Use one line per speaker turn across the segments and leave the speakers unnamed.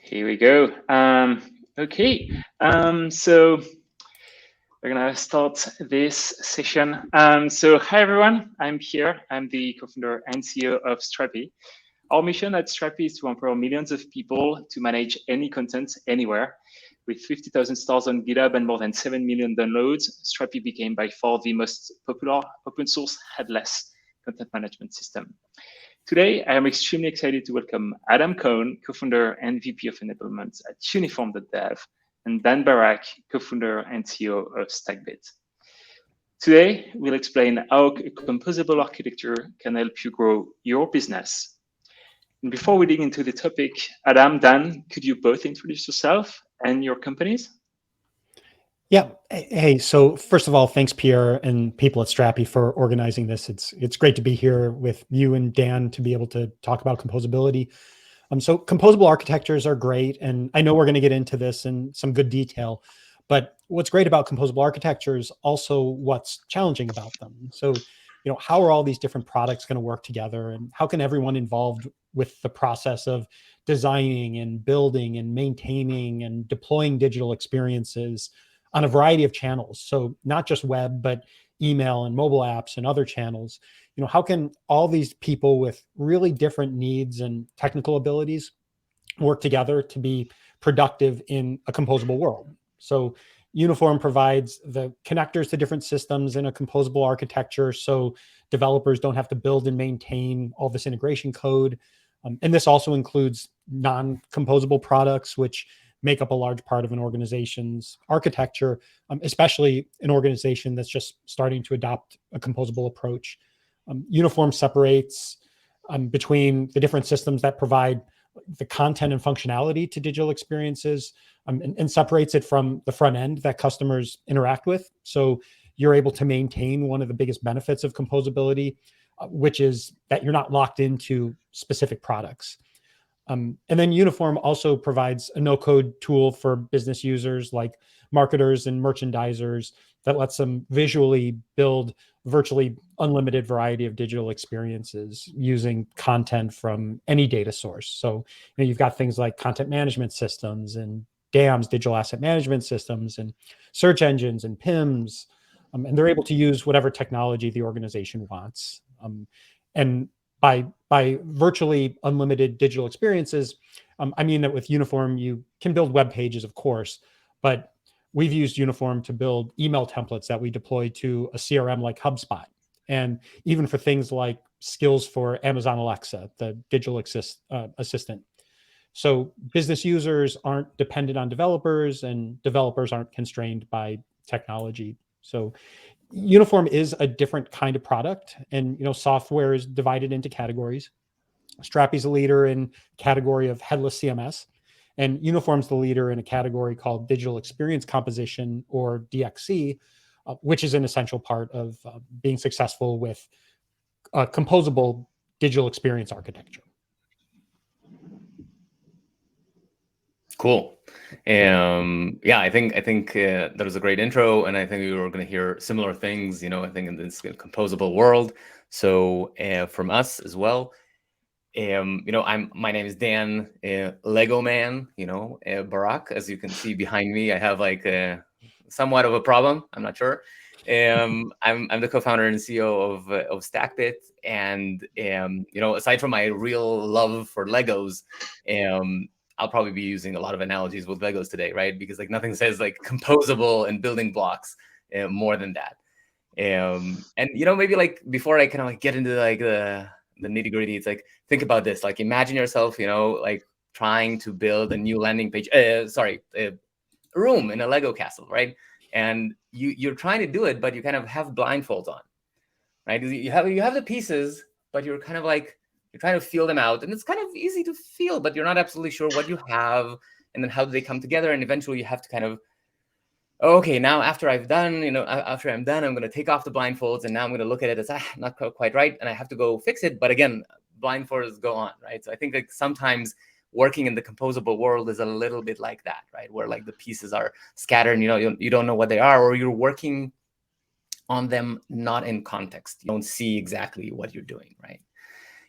Here we go. Okay, so we're gonna start this session. So hi everyone, I'm Pierre. I'm the co-founder and CEO of Strapi. Our mission at Strapi is to empower millions of people to manage any content anywhere. With 50,000 stars on GitHub and more than 7 million downloads, Strapi became by far the most popular open source headless content management system. Today, I am extremely excited to welcome Adam Conn, co-founder and VP of Enablement at Uniform.dev, and Dan Barak, co-founder and CEO of Stackbit. Today, we'll explain how a composable architecture can help you grow your business. And before we dig into the topic, Adam, Dan, could you both introduce yourself and your companies?
Yeah. Hey, so first of all, thanks, Pierre and people at Strapi for organizing this. It's great to be here with you and Dan to be able to talk about composability. So composable architectures are great, and I know we're going to get into this in some good detail, but what's great about composable architectures, also what's challenging about them. So, how are all these different products going to work together, and how can everyone involved with the process of designing and building and maintaining and deploying digital experiences on a variety of channels? So not just web, but email and mobile apps and other channels. How can all these people with really different needs and technical abilities work together to be productive in a composable world? So Uniform provides the connectors to different systems in a composable architecture, so developers don't have to build and maintain all this integration code. And this also includes non-composable products, which make up a large part of an organization's architecture, especially an organization that's just starting to adopt a composable approach. Uniform separates between the different systems that provide the content and functionality to digital experiences, and separates it from the front end that customers interact with. So you're able to maintain one of the biggest benefits of composability, which is that you're not locked into specific products. And then Uniform also provides a no-code tool for business users like marketers and merchandisers that lets them visually build virtually unlimited variety of digital experiences using content from any data source. So you've got things like content management systems and DAMs, digital asset management systems, and search engines and PIMs, and they're able to use whatever technology the organization wants. And by virtually unlimited digital experiences, I mean that with Uniform, you can build web pages, of course, but we've used Uniform to build email templates that we deploy to a CRM like HubSpot, and even for things like skills for Amazon Alexa, the digital assistant. So business users aren't dependent on developers, and developers aren't constrained by technology. So Uniform is a different kind of product, and software is divided into categories. Strapi's a leader in category of headless CMS, and Uniform's the leader in a category called digital experience composition, or DXC, which is an essential part of being successful with a composable digital experience architecture.
Cool. Yeah, I think that was a great intro, and I think we were going to hear similar things, I think in this composable world. So from us as well, my name is Dan, Lego Man, Barak. As you can see behind me, I have like somewhat of a problem. I'm not sure. I'm the co-founder and CEO of Stackbit, and aside from my real love for Legos, I'll probably be using a lot of analogies with Legos today, right? Because like nothing says like composable and building blocks more than that. And maybe like before I kind of like get into like the nitty gritty, it's like, think about this. Like imagine yourself, like trying to build a new landing page. A room in a Lego castle, right? And you're trying to do it, but you kind of have blindfolds on, right? You have the pieces, but you're kind of like, you're trying to feel them out, and it's kind of easy to feel, but you're not absolutely sure what you have, and then how do they come together, and eventually you have to kind of, okay, now after I'm done, I'm going to take off the blindfolds, and now I'm going to look at it as not quite right, and I have to go fix it. But again, blindfolds go on, right? So I think like sometimes working in the composable world is a little bit like that, right? Where like the pieces are scattered, and you don't know what they are, or you're working on them not in context. You don't see exactly what you're doing, right?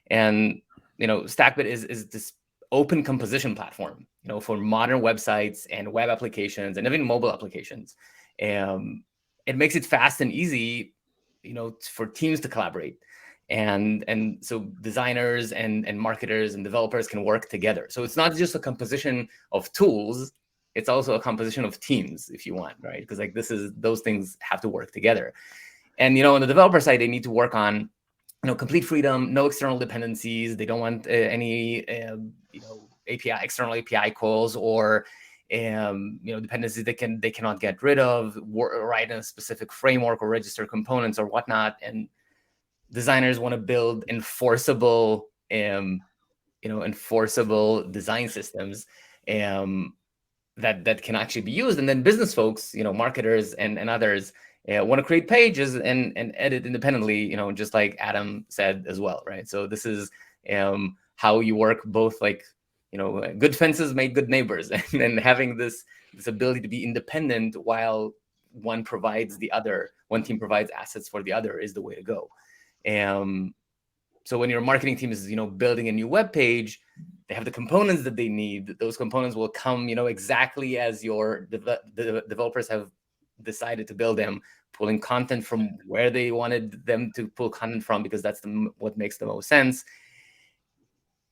And Stackbit is this open composition platform, for modern websites and web applications and even mobile applications. It makes it fast and easy, for teams to collaborate. And so designers and marketers and developers can work together. So it's not just a composition of tools, it's also a composition of teams, if you want, right? Because those things have to work together. And on the developer side, they need to work on complete freedom, no external dependencies. They don't want any external API calls or dependencies they cannot get rid of, write in a specific framework or register components or whatnot. And designers want to build enforceable design systems that can actually be used. And then business folks, marketers and others want to create pages and edit independently, just like Adam said as well, right? So this is how you work both, good fences make good neighbors, and having this ability to be independent while one team provides assets for the other is the way to go. So when your marketing team is, building a new web page, they have the components that they need. Those components will come, exactly as your developers have decided to build them, pulling content from where they wanted them to pull content from, because that's what makes the most sense.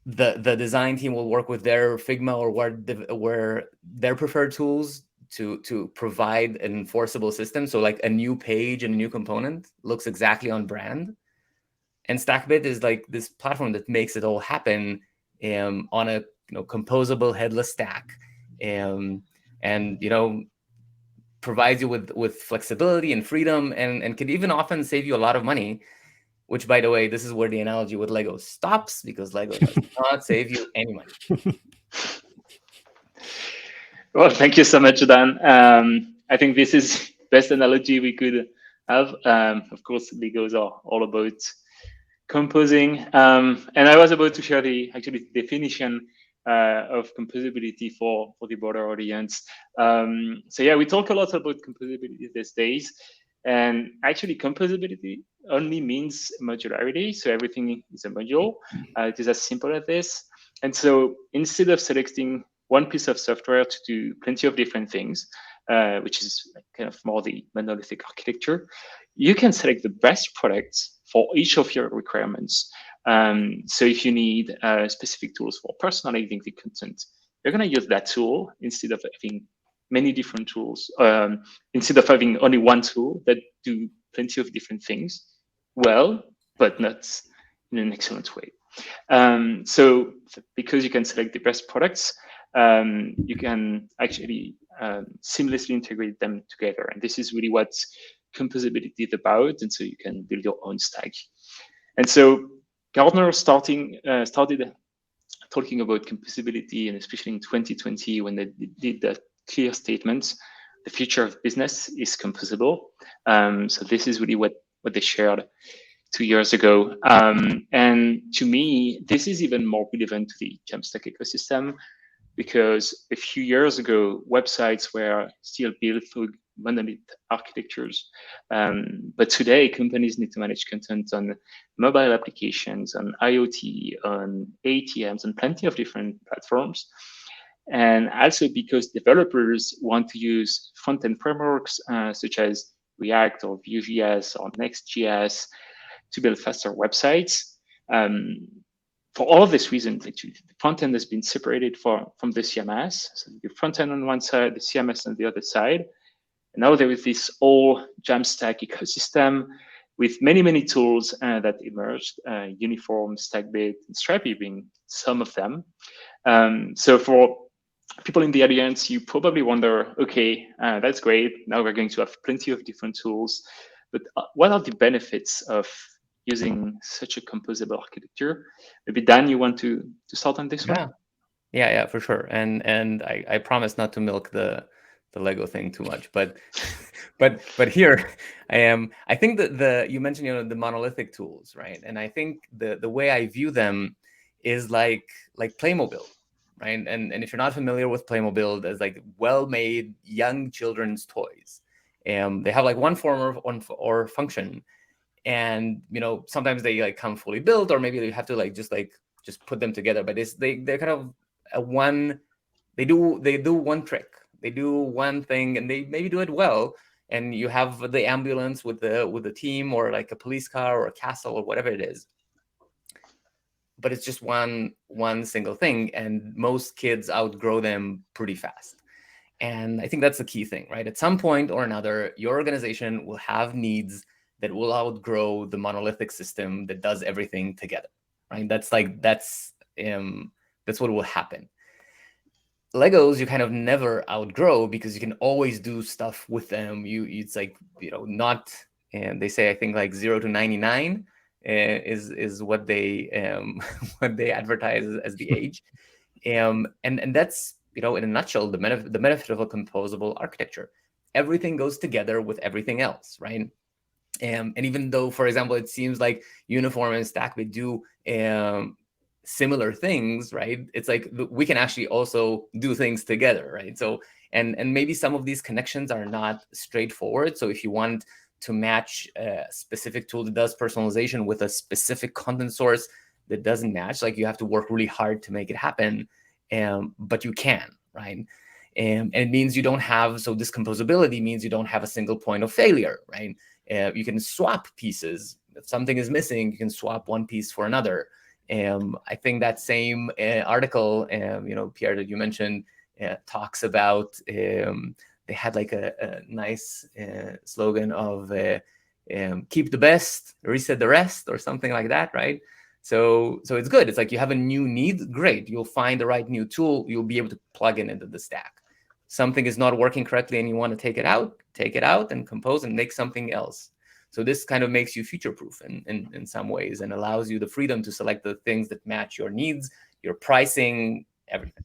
The design team will work with their Figma or where their preferred tools to provide an enforceable system. So like a new page and a new component looks exactly on brand. And Stackbit is like this platform that makes it all happen on a composable headless stack, and provides you with flexibility and freedom, and can even often save you a lot of money. Which, by the way, this is where the analogy with Lego stops, because Lego does not save you any money.
Well, thank you so much, Dan. I think this is best analogy we could have. Of course, Legos are all about composing, and I was about to share the definition of composability for the broader audience. So yeah, we talk a lot about composability these days, and actually composability only means modularity. So everything is a module. It is as simple as this. And so instead of selecting one piece of software to do plenty of different things, which is kind of more the monolithic architecture, you can select the best products for each of your requirements. So if you need specific tools for personalizing the content, you're going to use that tool instead of having many different tools, instead of having only one tool that do plenty of different things well, but not in an excellent way. So because you can select the best products, you can actually seamlessly integrate them together. And this is really what composability is about. And so you can build your own stack. And so Gartner started talking about composability, and especially in 2020, when they did that clear statement, the future of business is composable. So this is really what they shared 2 years ago. And to me, this is even more relevant to the Jamstack ecosystem, because a few years ago, websites were still built through monolith architectures. But today, companies need to manage content on mobile applications, on IoT, on ATMs, and plenty of different platforms. And also because developers want to use front-end frameworks such as React or Vue.js or Next.js to build faster websites. For all of this reason, actually, the front end has been separated from the CMS. So the front end on one side, the CMS on the other side. And now there is this whole Jamstack ecosystem with many, many tools that emerged, Uniform, Stackbit, and Strapi being some of them. So for people in the audience, you probably wonder, okay, that's great. Now we're going to have plenty of different tools, but what are the benefits of using such a composable architecture? Maybe Dan, you want to start on this one?
Yeah, for sure. And I promise not to milk the Lego thing too much, but here I think that you mentioned the monolithic tools, right? And I think the way I view them is like Playmobil, right? And if you're not familiar with Playmobil, as like well-made young children's toys, they have like one form or function. And sometimes they like come fully built, or maybe you have to just put them together. But they're kind of they do one trick, they do one thing, and they maybe do it well. And you have the ambulance with the team, or like a police car or a castle or whatever it is. But it's just one single thing, and most kids outgrow them pretty fast. And I think that's the key thing, right? At some point or another, your organization will have needs that will outgrow the monolithic system that does everything together, right? That's what will happen. Legos, you kind of never outgrow, because you can always do stuff with them. It's like, not, and they say, I think like 0 to 99 is what they what they advertise as the age. And that's, in a nutshell, the benefit of a composable architecture. Everything goes together with everything else, right? And even though, for example, it seems like Uniform and Stackbit do similar things, right? It's like we can actually also do things together, right? So, and maybe some of these connections are not straightforward. So if you want to match a specific tool that does personalization with a specific content source that doesn't match, like you have to work really hard to make it happen, but you can, right? And it means you don't have, so this composability means you don't have a single point of failure, right? You can swap pieces. If something is missing, you can swap one piece for another. I think that same article, Pierre, that you mentioned, talks about, they had like a nice slogan of keep the best, reset the rest, or something like that, right? So it's good. It's like you have a new need, great. You'll find the right new tool. You'll be able to plug it into the stack. Something is not working correctly and you want to take it out and compose and make something else. So this kind of makes you future-proof in some ways, and allows you the freedom to select the things that match your needs, your pricing, everything.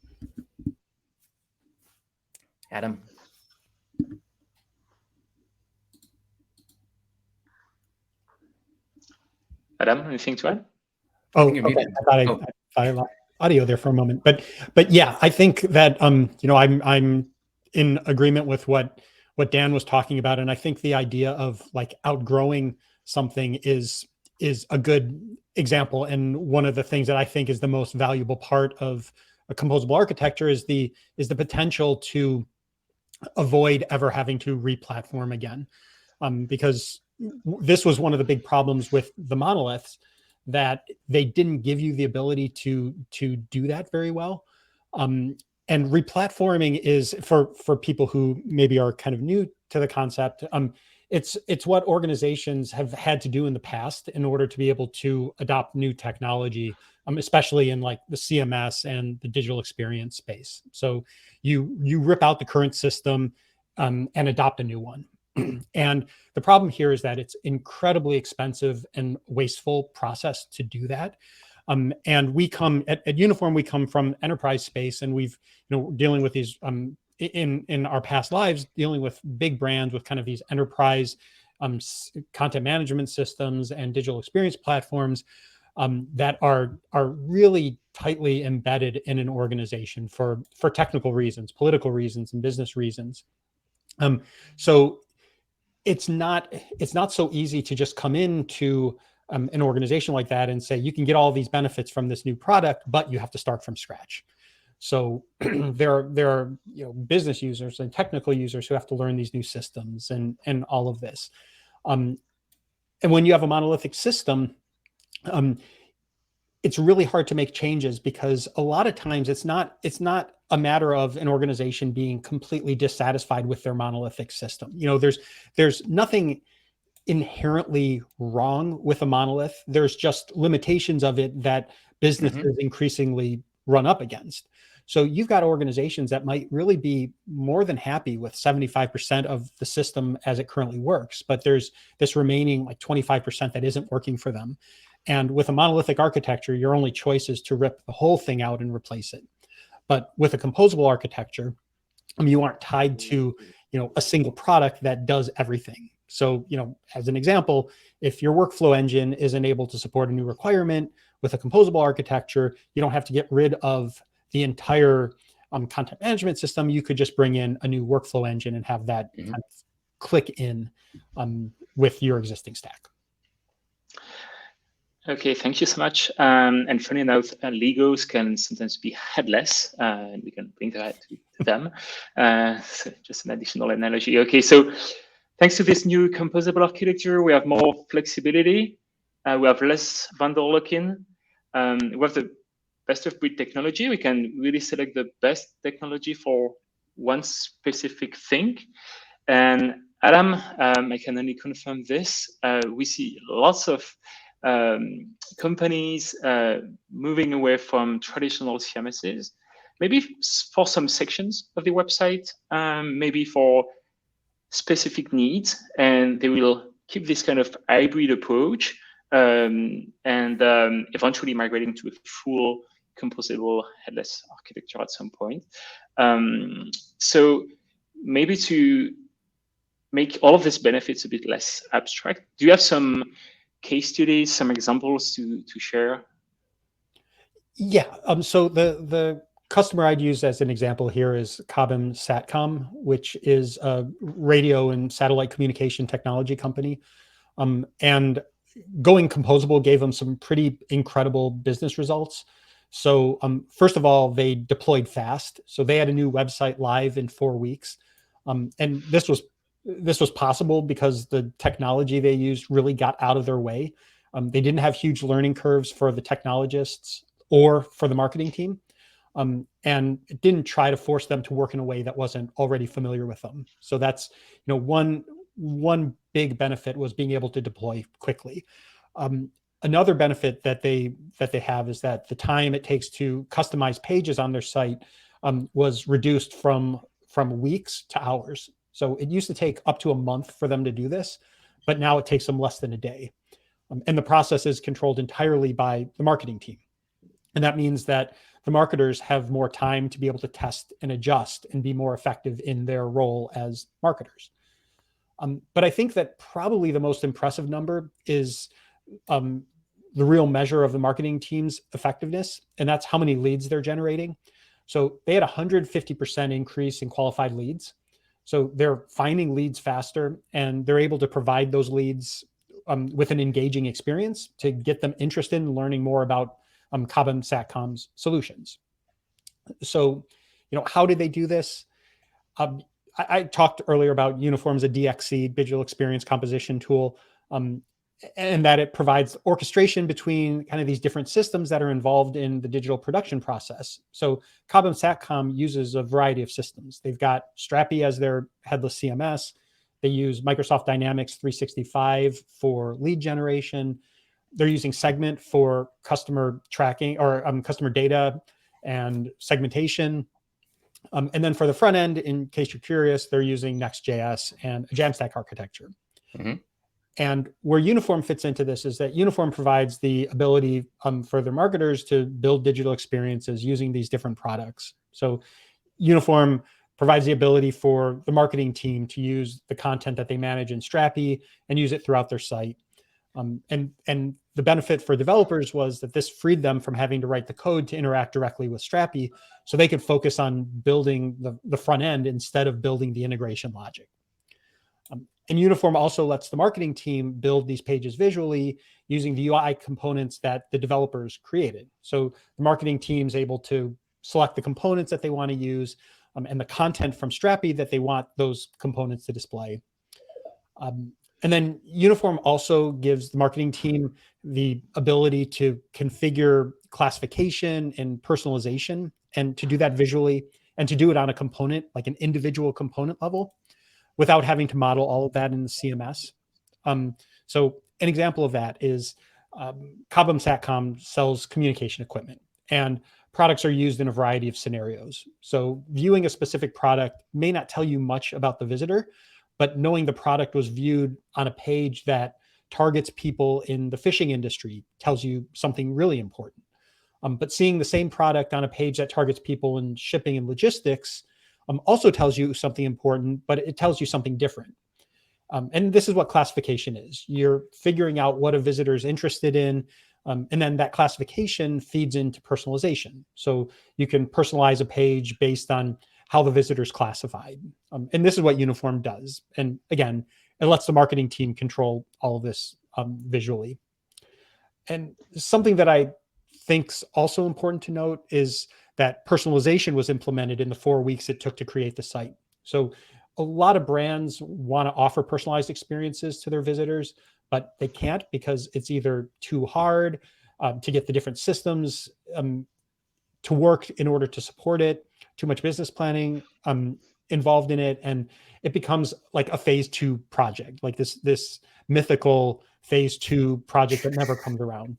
Adam?
Adam, anything to add?
Oh, okay. I thought I lost audio there for a moment, but yeah, I think that I'm in agreement with what Dan was talking about, and I think the idea of like outgrowing something is a good example. And one of the things that I think is the most valuable part of a composable architecture is the potential to avoid ever having to re-platform again, because this was one of the big problems with the monoliths, that they didn't give you the ability to do that very well. And replatforming is, for people who maybe are kind of new to the concept, it's what organizations have had to do in the past in order to be able to adopt new technology, especially in like the CMS and the digital experience space. So you rip out the current system and adopt a new one. And the problem here is that it's incredibly expensive and wasteful process to do that. And we come at Uniform, we come from enterprise space, and we've, dealing with these in our past lives, dealing with big brands with kind of these enterprise content management systems and digital experience platforms that are really tightly embedded in an organization for technical reasons, political reasons, and business reasons. So it's not so easy to just come into an organization like that and say, you can get all these benefits from this new product, but you have to start from scratch. So there are business users and technical users who have to learn these new systems and all of this. And when you have a monolithic system, it's really hard to make changes, because a lot of times it's not a matter of an organization being completely dissatisfied with their monolithic system. There's nothing inherently wrong with a monolith. There's just limitations of it that businesses increasingly run up against. So you've got organizations that might really be more than happy with 75% of the system as it currently works, but there's this remaining like 25% that isn't working for them. And with a monolithic architecture, your only choice is to rip the whole thing out and replace it. But with a composable architecture, you aren't tied to a single product that does everything. So, as an example, if your workflow engine isn't able to support a new requirement with a composable architecture, you don't have to get rid of the entire content management system. You could just bring in a new workflow engine and have that kind of click in with your existing stack.
Okay, thank you so much. And funny enough, Legos can sometimes be headless, and we can bring that to them. So just an additional analogy. Okay, so thanks to this new composable architecture, we have more flexibility. We have less vendor lock-in. We have the best of breed technology. We can really select the best technology for one specific thing. And Adam, I can only confirm this. We see lots of companies moving away from traditional CMSs, maybe for some sections of the website, maybe for specific needs, and they will keep this kind of hybrid approach and eventually migrating to a full composable headless architecture at some point. So maybe to make all of these benefits a bit less abstract, do you have some case studies, some examples to share?
Yeah. So the customer I'd use as an example here is Cobham Satcom, which is a radio and satellite communication technology company. And going composable gave them some pretty incredible business results. So first of all, they deployed fast. So they had a new website live in 4 weeks. And this was possible because the technology they used really got out of their way. They didn't have huge learning curves for the technologists or for the marketing team. And it didn't try to force them to work in a way that wasn't already familiar with them. So that's, one big benefit was being able to deploy quickly. Another benefit that they have is that the time it takes to customize pages on their site was reduced from weeks to hours. So it used to take up to a month for them to do this, but now it takes them less than a day. And the process is controlled entirely by the marketing team. And that means that the marketers have more time to be able to test and adjust and be more effective in their role as marketers. But I think that probably the most impressive number is the real measure of the marketing team's effectiveness, and that's how many leads they're generating. So they had 150% increase in qualified leads. So they're finding leads faster, and they're able to provide those leads with an engaging experience to get them interested in learning more about Cobham Satcom's solutions. So, how did they do this? I talked earlier about Uniform's a DXC, digital experience composition tool, and that it provides orchestration between kind of these different systems that are involved in the digital production process. So Cobham Satcom uses a variety of systems. They've got Strapi as their headless CMS. They use Microsoft Dynamics 365 for lead generation. They're using Segment for customer tracking or customer data and segmentation. And then for the front end, in case you're curious, they're using Next.js and a Jamstack architecture. Mm-hmm. And where Uniform fits into this is that Uniform provides the ability for their marketers to build digital experiences using these different products. So Uniform provides the ability for the marketing team to use the content that they manage in Strapi and use it throughout their site. And the benefit for developers was that this freed them from having to write the code to interact directly with Strapi, so they could focus on building the front end instead of building the integration logic. And Uniform also lets the marketing team build these pages visually using the UI components that the developers created. So the marketing team is able to select the components that they want to use and the content from Strapi that they want those components to display. And then Uniform also gives the marketing team the ability to configure classification and personalization, and to do that visually, and to do it on a component, like an individual component level, without having to model all of that in the CMS. So an example of that is Cobham Satcom sells communication equipment, and products are used in a variety of scenarios. So viewing a specific product may not tell you much about the visitor, but knowing the product was viewed on a page that targets people in the fishing industry tells you something really important. But seeing the same product on a page that targets people in shipping and logistics also tells you something important, but it tells you something different. And this is what classification is. You're figuring out what a visitor is interested in, and then that classification feeds into personalization. So you can personalize a page based on how the visitor is classified. And this is what Uniform does. And again, it lets the marketing team control all of this visually. And something that I think's also important to note is that personalization was implemented in the 4 weeks it took to create the site. So a lot of brands want to offer personalized experiences to their visitors, but they can't because it's either too hard to get the different systems to work in order to support it, too much business planning involved in it, and it becomes like a phase 2 project, like this mythical phase 2 project that never comes around.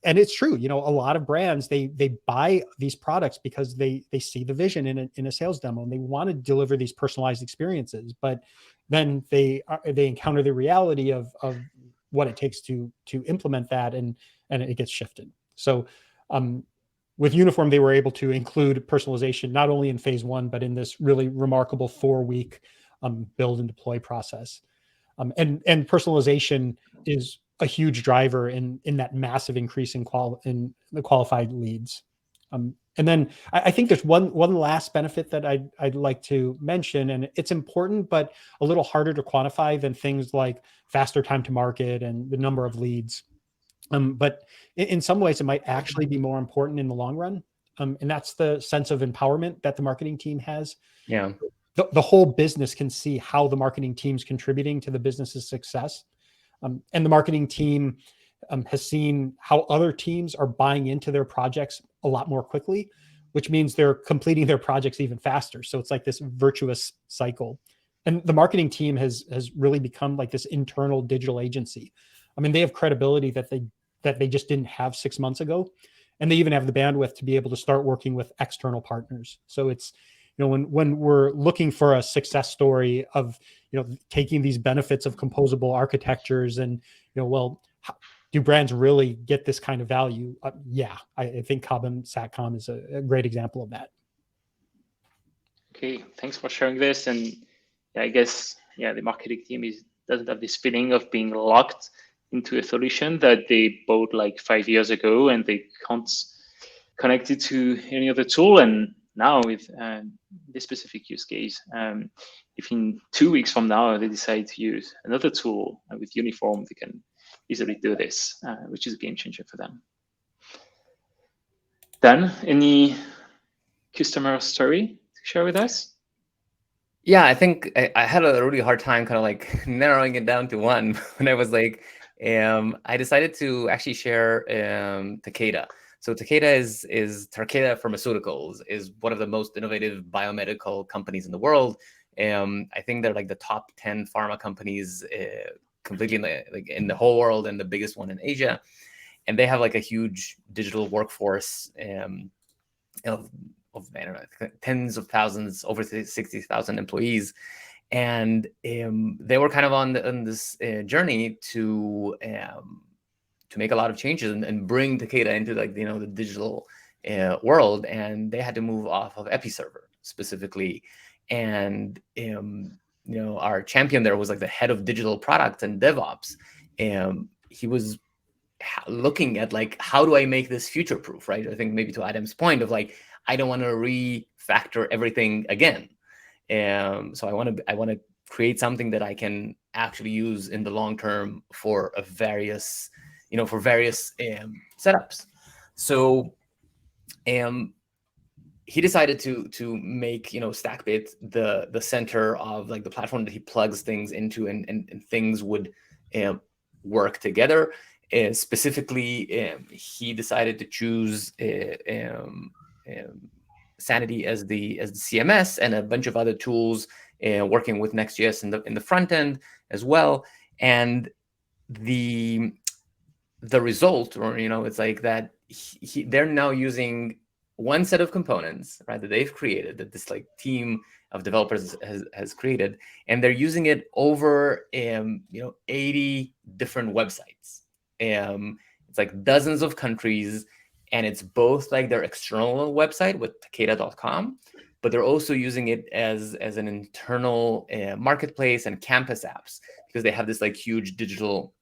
And it's true, a lot of brands, they buy these products because they see the vision in a sales demo, and they want to deliver these personalized experiences, but then they encounter the reality of what it takes to implement that, and it gets shifted. So with Uniform, they were able to include personalization not only in phase 1, but in this really remarkable 4-week build and deploy process. And personalization is a huge driver in that massive increase in the qualified leads. And then I think there's one last benefit that I'd like to mention, and it's important, but a little harder to quantify than things like faster time to market and the number of leads. But in some ways, it might actually be more important in the long run. And that's the sense of empowerment that the marketing team has.
Yeah.
The whole business can see how the marketing team's contributing to the business's success. And the marketing team has seen how other teams are buying into their projects a lot more quickly, which means they're completing their projects even faster. So it's like this virtuous cycle. And the marketing team has really become like this internal digital agency. I mean, they have credibility that they just didn't have 6 months ago. And they even have the bandwidth to be able to start working with external partners. So it's, when we're looking for a success story of, taking these benefits of composable architectures and, do brands really get this kind of value? I think Cobham Satcom is a great example of that.
Okay, thanks for sharing this. And I guess, the marketing team doesn't have this feeling of being locked into a solution that they bought like 5 years ago, and they can't connect it to any other tool. And now with this specific use case, if in 2 weeks from now they decide to use another tool with Uniform, they can easily do this, which is a game changer for them. Dan, any customer story to share with us?
Yeah, I think I had a really hard time kind of like narrowing it down to one when I was like, I decided to actually share Takeda. So Takeda is Takeda Pharmaceuticals, is one of the most innovative biomedical companies in the world. I think they're like the top 10 pharma companies completely in the whole world, and the biggest one in Asia. And they have like a huge digital workforce of I don't know, tens of thousands, over 60,000 employees. And they were kind of on this journey to make a lot of changes and bring Takeda into like, the digital world. And they had to move off of Episerver specifically. And, our champion there was like the head of digital product and DevOps. He was looking at like, how do I make this future proof, right? I think maybe to Adam's point of like, I don't want to refactor everything again. So I want to create something that I can actually use in the long term for various setups. So he decided to make Stackbit the center of like the platform that he plugs things into, and things would work together. Specifically, he decided to choose Sanity as the CMS, and a bunch of other tools working with Next.js in the front end as well. And the result, or it's like that they're now using one set of components, right, that they've created, that this like team of developers has created, and they're using it over 80 different websites. It's like dozens of countries, and it's both like their external website with takeda.com, but they're also using it as an internal marketplace and campus apps, because they have this like huge digital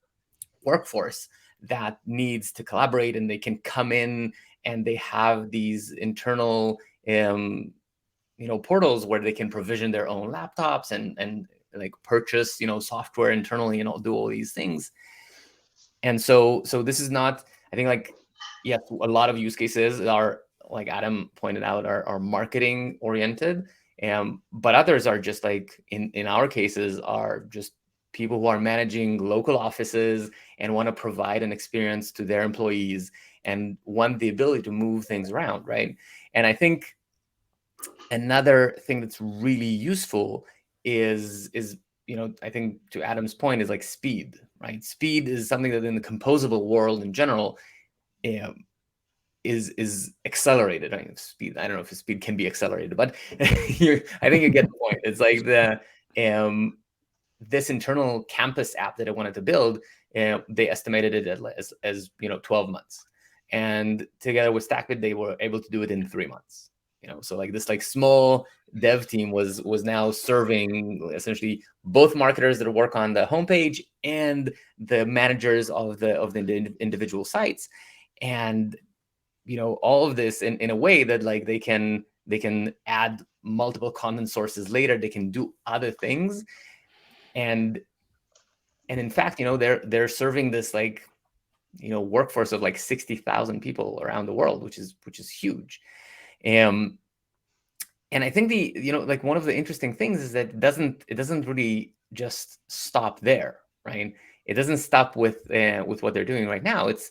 workforce that needs to collaborate, and they can come in and they have these internal portals where they can provision their own laptops and like purchase software internally and do all these things. And so this is not, I think, like, yes, a lot of use cases are, like Adam pointed out, are marketing oriented, but others are just like, in our cases, are just people who are managing local offices and want to provide an experience to their employees and want the ability to move things around, right? And I think another thing that's really useful is I think, to Adam's point, is like speed, right? Speed is something that in the composable world in general is accelerated. I mean, speed, I don't know if speed can be accelerated, but I think you get the point. It's like this internal campus app that I wanted to build, they estimated it as 12 months. And together with Stackbit, they were able to do it in 3 months. So like this small dev team was now serving essentially both marketers that work on the homepage and the managers of the individual sites, and all of this in a way that like they can add multiple content sources later. They can do other things, and in fact, they're serving this workforce of like 60,000 people around the world, which is huge. And I think one of the interesting things is that it doesn't really just stop there, right? It doesn't stop with what they're doing right now. It's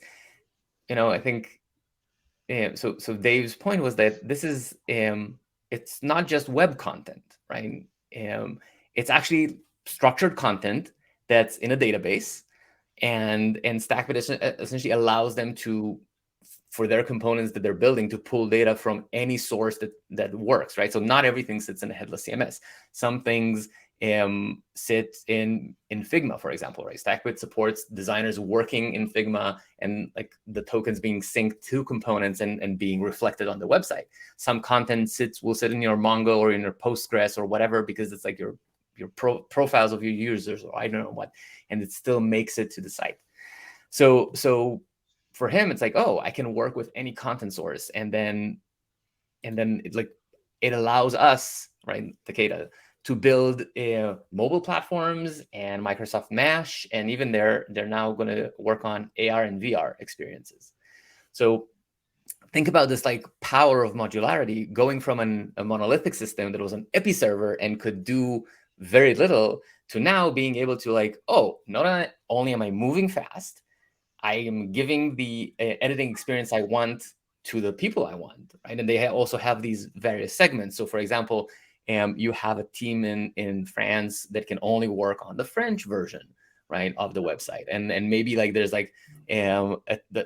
I think so Dave's point was that this is it's not just web content, right? It's actually structured content that's in a database, and Stackbit essentially allows them for their components that they're building to pull data from any source that works, right? So not everything sits in a headless CMS. Some things sit in Figma, for example, right? Stackbit supports designers working in Figma and like the tokens being synced to components and being reflected on the website. Some content will sit in your Mongo or in your Postgres or whatever, because it's like your profiles of your users, or I don't know what, and it still makes it to the site. So for him, it's like, oh, I can work with any content source, and then it allows us, right, Takeda, to build mobile platforms and Microsoft Mesh, and even they're now going to work on AR and VR experiences. So think about this power of modularity, going from a monolithic system that was an epi server and could do very little, to now being able to not only am I moving fast, I am giving the editing experience I want to the people I want, right? And they also have these various segments. So for example, you have a team in France that can only work on the French version, right, of the website. And maybe there's the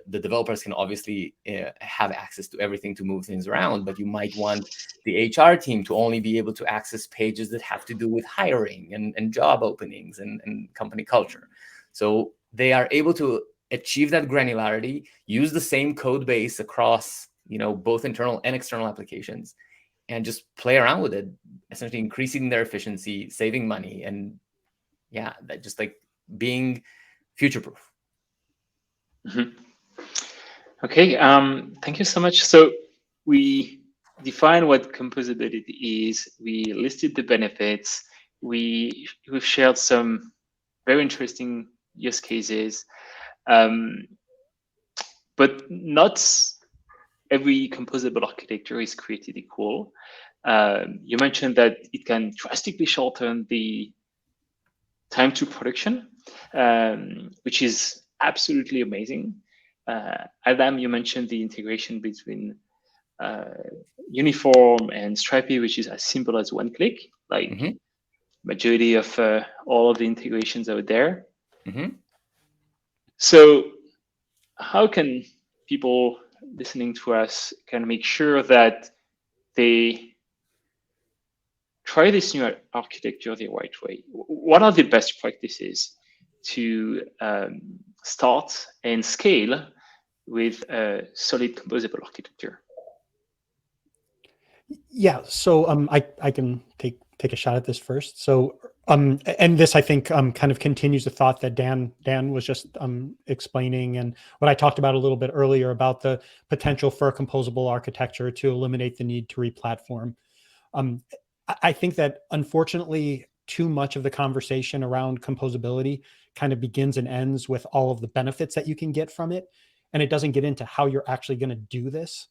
developers can obviously have access to everything to move things around, but you might want the HR team to only be able to access pages that have to do with hiring and job openings and company culture. So they are able to achieve that granularity, use the same code base across both internal and external applications, and just play around with it, essentially increasing their efficiency, saving money, and that just being future proof.
Mm-hmm. Okay, thank you so much. So we defined what composability is. We listed the benefits. We've shared some very interesting use cases, but not every composable architecture is created equal. You mentioned that it can drastically shorten the time to production, which is absolutely amazing. Adam, you mentioned the integration between Uniform and Strapi, which is as simple as one click, majority of all of the integrations out there. So how can people listening to us can make sure that they try this new architecture the right way? What are the best practices to start and scale with a solid composable architecture?
Yeah, so I can take a shot at this first. So and this I think kind of continues the thought that Dan was just explaining, and what I talked about a little bit earlier about the potential for a composable architecture to eliminate the need to replatform. I think that unfortunately too much of the conversation around composability kind of begins and ends with all of the benefits that you can get from it, and it doesn't get into how you're actually going to do this.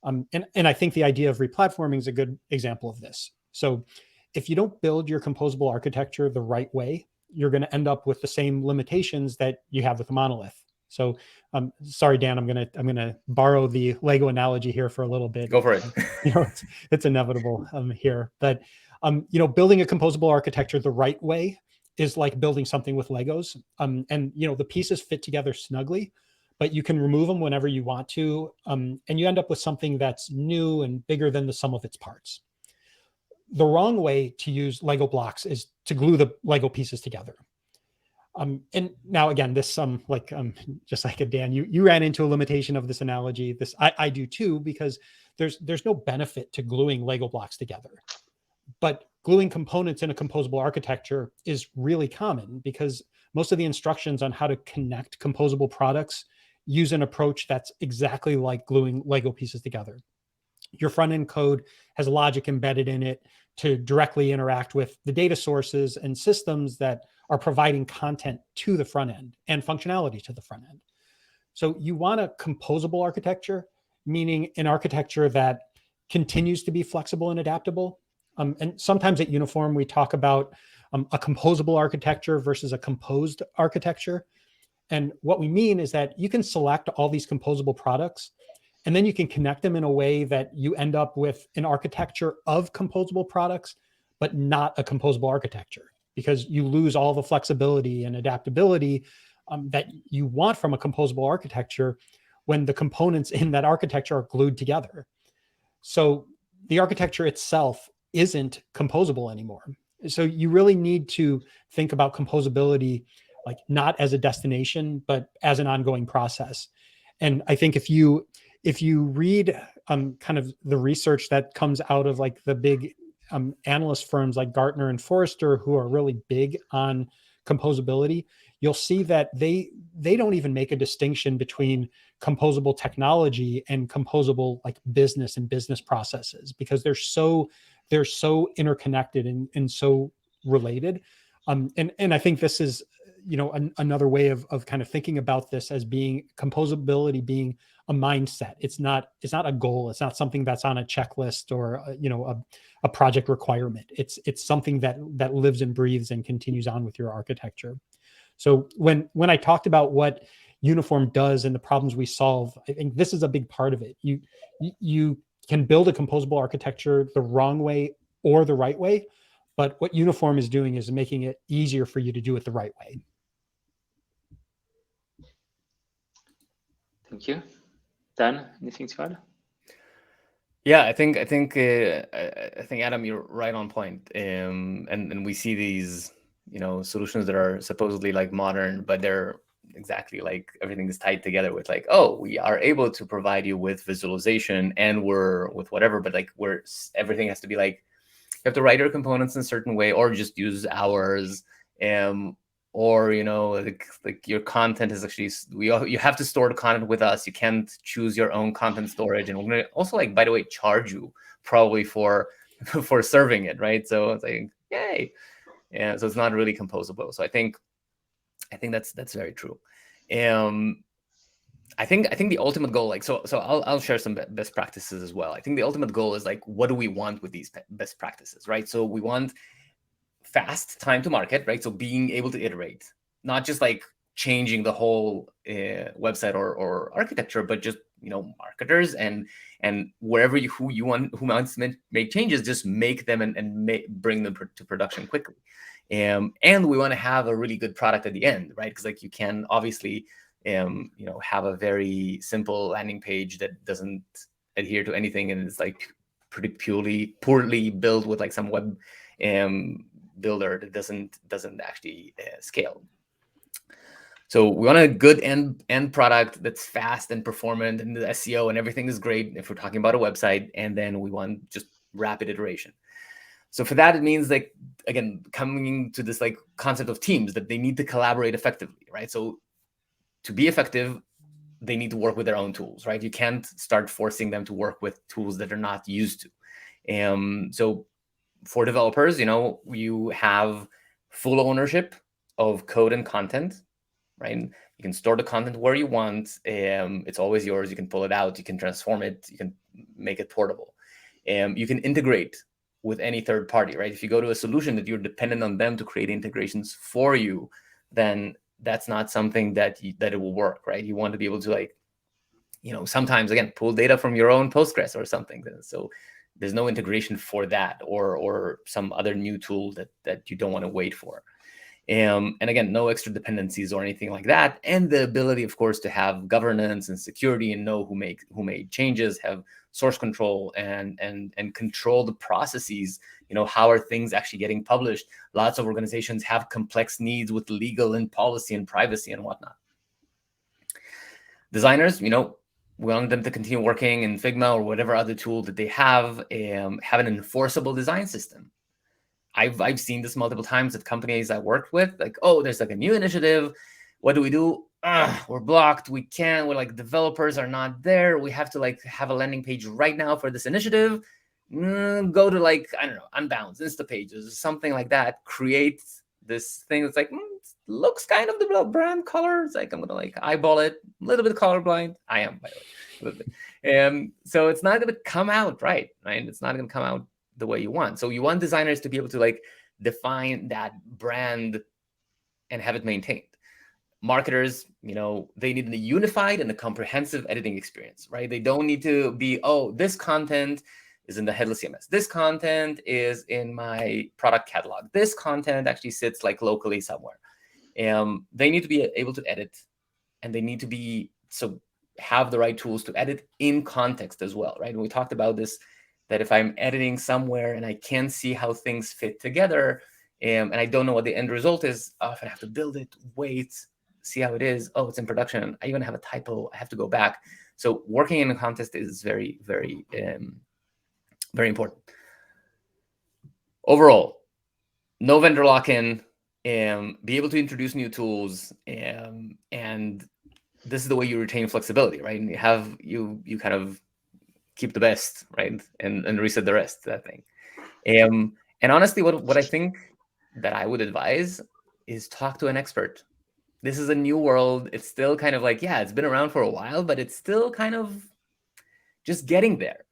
And I think the idea of replatforming is a good example of this. So if you don't build your composable architecture the right way, you're going to end up with the same limitations that you have with a monolith. So sorry, Dan, I'm gonna borrow the Lego analogy here for a little bit.
Go for it.
It's inevitable here, but building a composable architecture the right way is like building something with Legos. And the pieces fit together snugly, but you can remove them whenever you want to, and you end up with something that's new and bigger than the sum of its parts. The wrong way to use Lego blocks is to glue the Lego pieces together. And now again, this just like a Dan, you ran into a limitation of this analogy. This I do too, because there's no benefit to gluing Lego blocks together. But gluing components in a composable architecture is really common, because most of the instructions on how to connect composable products use an approach that's exactly like gluing Lego pieces together. Your front end code has logic embedded in it to directly interact with the data sources and systems that are providing content to the front end and functionality to the front end. So you want a composable architecture, meaning an architecture that continues to be flexible and adaptable. And sometimes at Uniform, we talk about a composable architecture versus a composed architecture. And what we mean is that you can select all these composable products, and then you can connect them in a way that you end up with an architecture of composable products, but not a composable architecture, because you lose all the flexibility and adaptability that you want from a composable architecture when the components in that architecture are glued together. So the architecture itself isn't composable anymore. So you really need to think about composability like not as a destination, but as an ongoing process. And I think if you read kind of the research that comes out of like the big analyst firms like Gartner and Forrester, who are really big on composability, you'll see that they don't even make a distinction between composable technology and composable like business and business processes, because they're so interconnected and so related. And I think this is another way of kind of thinking about this as being composability being a mindset. It's not a goal. It's not something that's on a checklist or a project requirement. It's something that lives and breathes and continues on with your architecture. So when I talked about what Uniform does and the problems we solve, I think this is a big part of it. You can build a composable architecture the wrong way or the right way, but what Uniform is doing is making it easier for you to do it the right way.
Thank you. Dan, anything to add?
Yeah, I think Adam, you're right on point. And we see these solutions that are supposedly like modern, but they're exactly like everything is tied together with like, oh, we are able to provide you with visualization and we're with whatever, but like everything has to be like, you have to write your components in a certain way or just use ours. Or like your content is actually you have to store the content with us. You can't choose your own content storage, and we're gonna also like, by the way, charge you probably for serving it, right? So it's like, yay. Yeah, so it's not really composable. So I think that's very true. I think the ultimate goal, like, so I'll share some best practices as well. I think the ultimate goal is like, what do we want with these best practices, right? So we want fast time to market, right? So being able to iterate, not just like changing the whole website or architecture, but just marketers and wherever who wants to make changes, just make them and bring them to production quickly. And we want to have a really good product at the end, right? Because like you can obviously have a very simple landing page that doesn't adhere to anything and it's like pretty poorly built with like some web builder that doesn't actually scale. So we want a good end product that's fast and performant, and the SEO and everything is great if we're talking about a website, and then we want just rapid iteration. So for that, it means like, again, coming to this like concept of teams, that they need to collaborate effectively, right? So to be effective, they need to work with their own tools, right? You can't start forcing them to work with tools that they're not used to. So for developers, you have full ownership of code and content, right? You can store the content where you want. It's always yours. You can pull it out. You can transform it. You can make it portable. You can integrate with any third party, right? If you go to a solution that you're dependent on them to create integrations for you, then that's not something that it will work, right? You want to be able to, like, sometimes, again, pull data from your own Postgres or something. So there's no integration for that, or some other new tool that you don't want to wait for. And again, no extra dependencies or anything like that. And the ability, of course, to have governance and security and know who made changes, have source control, and control the processes. How are things actually getting published? Lots of organizations have complex needs with legal and policy and privacy and whatnot. Designers, we want them to continue working in Figma or whatever other tool that they have an enforceable design system. I've seen this multiple times at companies I worked with, like, oh, there's like a new initiative. What do we do? We're blocked. We can't. We're like, developers are not there. We have to like have a landing page right now for this initiative. Go to, like, I don't know, Unbounce, Instapages, something like that. Create this thing that's like, looks kind of the brand color. It's like, I'm gonna like eyeball it. A little bit colorblind. I am, by the way, a little bit. So it's not gonna come out right? It's not gonna come out the way you want. So you want designers to be able to like define that brand and have it maintained. Marketers, they need a unified and a comprehensive editing experience, right? They don't need to be, oh, this content is in the headless CMS. This content is in my product catalog. This content actually sits like locally somewhere. They need to be able to edit, and they need to have the right tools to edit in context as well, right? And we talked about this, that if I'm editing somewhere and I can't see how things fit together, and I don't know what the end result is, often I have to build it, wait, see how it is. Oh, it's in production. I even have a typo. I have to go back. So working in a context is very, very, very important. Overall, no vendor lock-in, be able to introduce new tools, and this is the way you retain flexibility, right? And you kind of keep the best, right? And reset the rest, that thing. And honestly, what I think that I would advise is talk to an expert. This is a new world. It's still kind of like, yeah, it's been around for a while, but it's still kind of just getting there.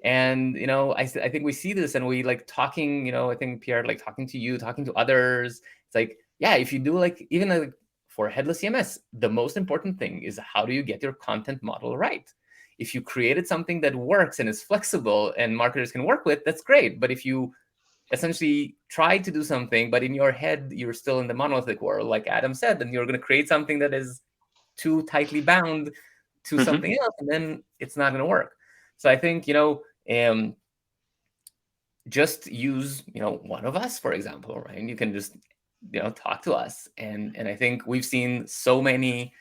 And, I think we see this, and we like talking, I think, Pierre, like talking to you, talking to others. It's like, yeah, if you do like, even like for headless CMS, the most important thing is how do you get your content model right? If you created something that works and is flexible and marketers can work with, that's great. But if you essentially try to do something, but in your head, you're still in the monolithic world, like Adam said, then you're going to create something that is too tightly bound to something else, and then it's not going to work. So I think, just use, one of us, for example, right? And you can just, talk to us. And I think we've seen so many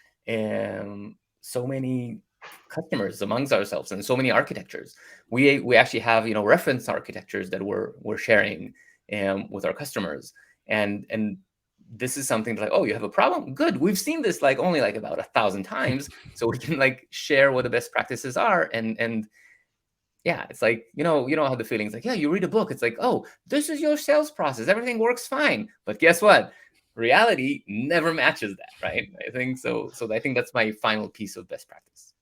customers amongst ourselves, and so many architectures. We actually have, reference architectures that we're sharing with our customers. And this is something like, oh, you have a problem? Good. We've seen this like only like about 1,000 times. So we can like share what the best practices are. And yeah, it's like, you how the feeling's like, yeah, you read a book. It's like, oh, this is your sales process. Everything works fine. But guess what? Reality never matches that, right? I think so. So I think that's my final piece of best practice.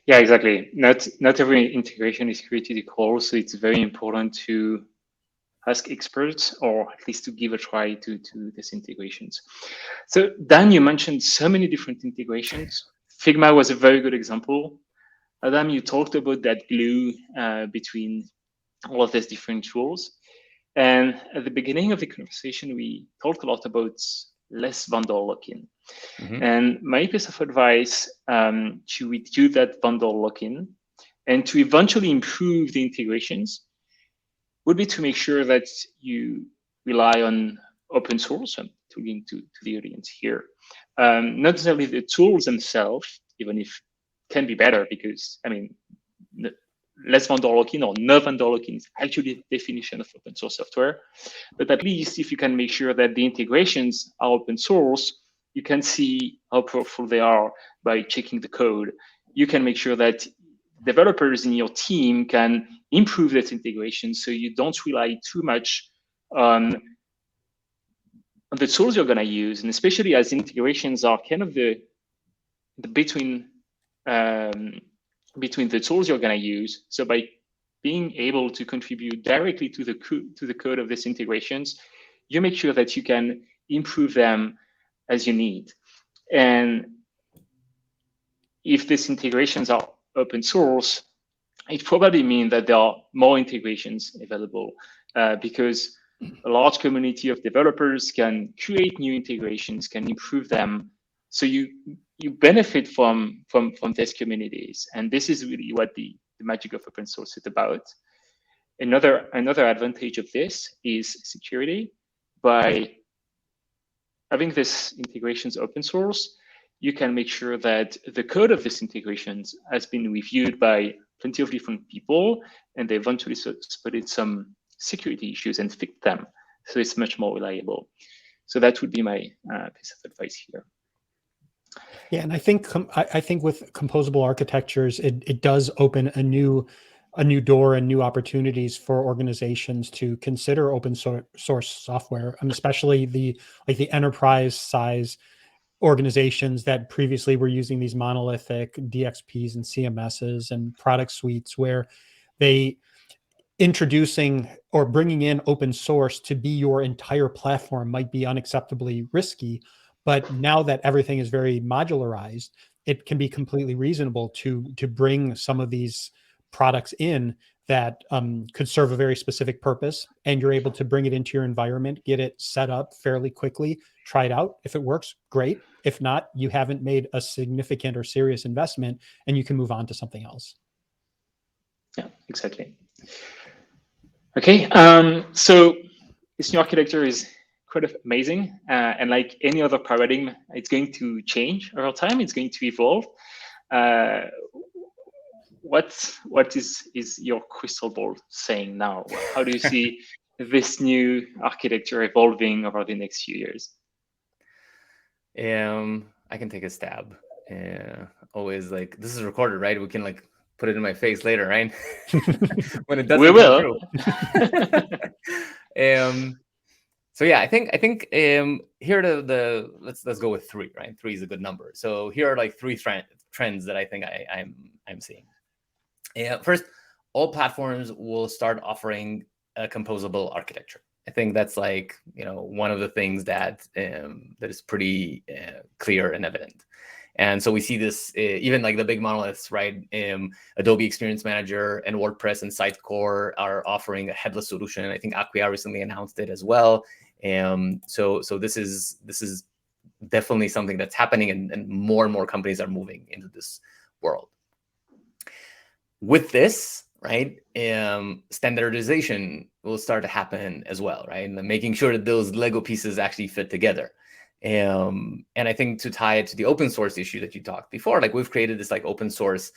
Yeah, exactly. Not every integration is created equal. So it's very important to ask experts, or at least to give a try to these integrations. So Dan, you mentioned so many different integrations. Figma was a very good example. Adam, you talked about that glue between all of these different tools. And at the beginning of the conversation, we talked a lot about less vendor lock-in. And my piece of advice to reduce that vendor lock-in and to eventually improve the integrations would be to make sure that you rely on open source. I'm talking to the audience here. Not necessarily the tools themselves, even if can be better, because I mean, less vendor lock-in or no vendor lock-in is actually the definition of open source software. But at least if you can make sure that the integrations are open source, you can see how powerful they are by checking the code. You can make sure that developers in your team can improve that integration, so you don't rely too much on the tools you're going to use, and especially as integrations are kind of the between the tools you're going to use. So by being able to contribute directly to the code of these integrations, you make sure that you can improve them as you need. And if these integrations are open source, it probably means that there are more integrations available because a large community of developers can create new integrations, can improve them. So you benefit from these communities. And this is really what the magic of open source is about. Another advantage of this is security. By having these integrations open source, you can make sure that the code of these integrations has been reviewed by plenty of different people, and they eventually spotted some security issues and fixed them. So it's much more reliable. So that would be my piece of advice here.
Yeah, and I think with composable architectures, it does open a new door and new opportunities for organizations to consider open source software, and especially the enterprise size organizations that previously were using these monolithic DXPs and CMSs and product suites, where they introducing or bringing in open source to be your entire platform might be unacceptably risky. But now that everything is very modularized, it can be completely reasonable to bring some of these products in that could serve a very specific purpose, and you're able to bring it into your environment, get it set up fairly quickly, try it out. If it works, great. If not, you haven't made a significant or serious investment, and you can move on to something else.
Yeah, exactly. Okay, so this new architecture is quite amazing, and like any other paradigm, it's going to change over time. It's going to evolve. What is your crystal ball saying now? How do you see this new architecture evolving over the next few years?
I can take a stab. Always, like, this is recorded, right? We can like put it in my face later, right? When it doesn't
we will.
So yeah, I think here are the let's go with 3, right? 3 is a good number. So here are like 3 trends that I think I'm seeing. First, all platforms will start offering a composable architecture. I think that's like, one of the things that that is pretty clear and evident. And so we see this even like the big monoliths, right? Adobe Experience Manager and WordPress and Sitecore are offering a headless solution. I think Acquia recently announced it as well. So this is definitely something that's happening, and more companies are moving into this world. With this, right, standardization will start to happen as well, right? And making sure that those Lego pieces actually fit together. And I think to tie it to the open source issue that you talked before, like we've created this like open source